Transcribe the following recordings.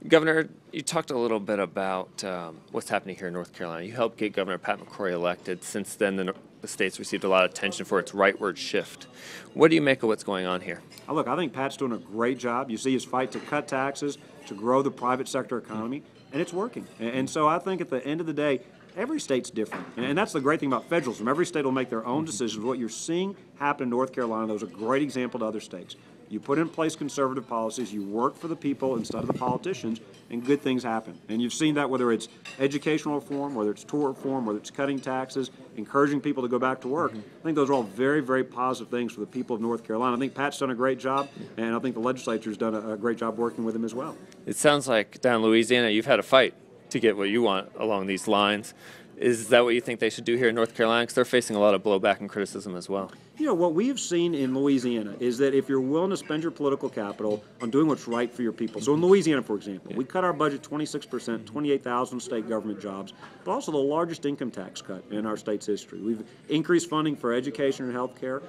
Governor, you talked a little bit about what's happening here in North Carolina. You helped get Governor Pat McCrory elected. Since then, the state's received a lot of attention for its rightward shift. What do you make of what's going on here? Look, I think Pat's doing a great job. You see his fight to cut taxes, to grow the private sector economy, and it's working. And so I think at the end of the day, every state's different. And that's the great thing about federalism. Every state will make their own decisions. What you're seeing happen in North Carolina, that was a great example to other states. You put in place conservative policies, you work for the people instead of the politicians, and good things happen. And you've seen that whether it's educational reform, whether it's tort reform, whether it's cutting taxes, encouraging people to go back to work. I think those are all very, very positive things for the people of North Carolina. I think Pat's done a great job, and I think the legislature's done a great job working with him as well. It sounds like down in Louisiana you've had a fight to get what you want along these lines. Is that what you think they should do here in North Carolina? Because they're facing a lot of blowback and criticism as well. You know, what we have seen in Louisiana is that if you're willing to spend your political capital on doing what's right for your people. So in Louisiana, for example, we cut our budget 26%, 28,000 state government jobs, but also the largest income tax cut in our state's history. We've increased funding for education and health care.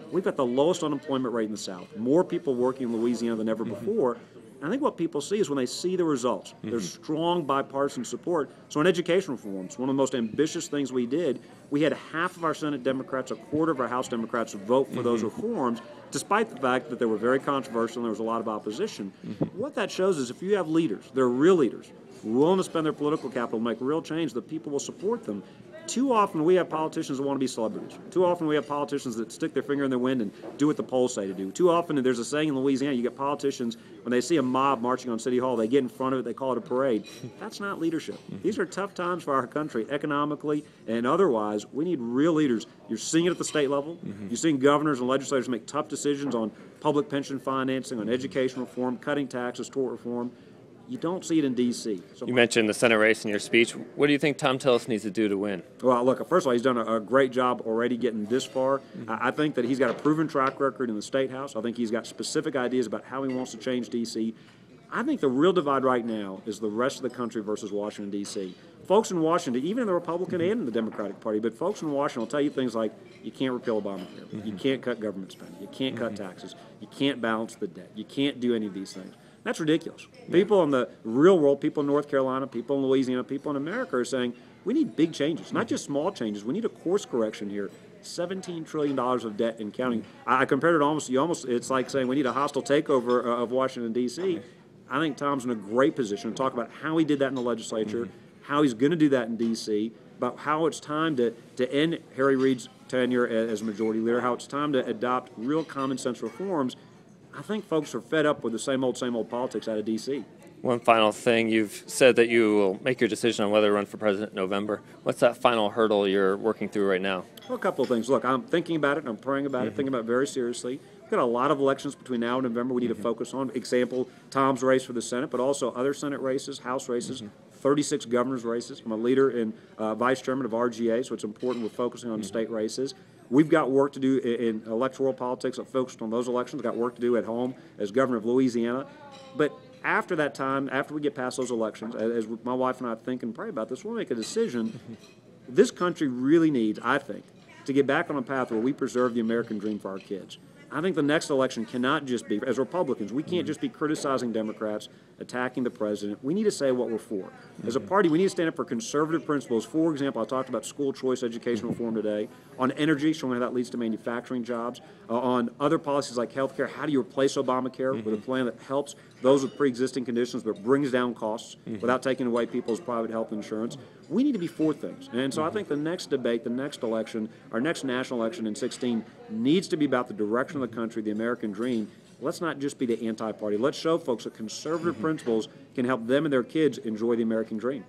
We've got the lowest unemployment rate in the South. More people working in Louisiana than ever before. I think what people see is when they see the results, there's strong bipartisan support. So in education reforms, one of the most ambitious things we did, we had half of our Senate Democrats, a quarter of our House Democrats vote for those reforms, despite the fact that they were very controversial and there was a lot of opposition. What that shows is if you have leaders, they're real leaders, willing to spend their political capital to make real change, the people will support them. Too often we have politicians that want to be celebrities. Too often we have politicians that stick their finger in the wind and do what the polls say to do. Too often, and there's a saying in Louisiana, you get politicians, when they see a mob marching on City Hall, they get in front of it, they call it a parade. That's not leadership. These are tough times for our country, economically and otherwise. We need real leaders. You're seeing it at the state level. You're seeing governors and legislators make tough decisions on public pension financing, on education reform, cutting taxes, tort reform. You don't see it in D.C. You mentioned the Senate race in your speech. What do you think Tom Tillis needs to do to win? Well, look, first of all, he's done a great job already getting this far. I think that he's got a proven track record in the State House. I think he's got specific ideas about how he wants to change D.C. I think the real divide right now is the rest of the country versus Washington, D.C. Folks in Washington, even in the Republican and in the Democratic Party, but folks in Washington will tell you things like, you can't repeal Obamacare, you can't cut government spending, you can't cut taxes, you can't balance the debt, you can't do any of these things. That's ridiculous. People in the real world, people in North Carolina, people in Louisiana, people in America are saying, we need big changes, not just small changes. We need a course correction here. $17 trillion of debt and counting. I compared it it's like saying we need a hostile takeover of Washington, D.C. I think Tom's in a great position to talk about how he did that in the legislature, how he's going to do that in D.C., about how it's time to end Harry Reid's tenure as majority leader, how it's time to adopt real common sense reforms. I think folks are fed up with the same old politics out of D.C. One final thing, you've said that you will make your decision on whether to run for president in November. What's that final hurdle you're working through right now? Well, a couple of things. Look, I'm thinking about it, I'm praying about it, thinking about it very seriously. We've got a lot of elections between now and November we need to focus on. Example, Tom's race for the Senate, but also other Senate races, House races, 36 governor's races. I'm a leader and vice chairman of RGA, so it's important we're focusing on state races. We've got work to do in electoral politics that focused on those elections. We've got work to do at home as governor of Louisiana. But after that time, after we get past those elections, as my wife and I think and pray about this, we'll make a decision. This country really needs, I think, to get back on a path where we preserve the American dream for our kids. I think the next election cannot just be, as Republicans, we can't just be criticizing Democrats, attacking the president. We need to say what we're for. As a party, we need to stand up for conservative principles. For example, I talked about school choice education reform today, on energy, showing how that leads to manufacturing jobs, on other policies like health care. How do you replace Obamacare with a plan that helps those with pre-existing conditions but brings down costs without taking away people's private health insurance? We need to be for things. And so I think the next debate, the next election, our next national election in 2016 needs to be about the direction of the country, the American dream. Let's not just be the anti-party. Let's show folks that conservative principles can help them and their kids enjoy the American dream.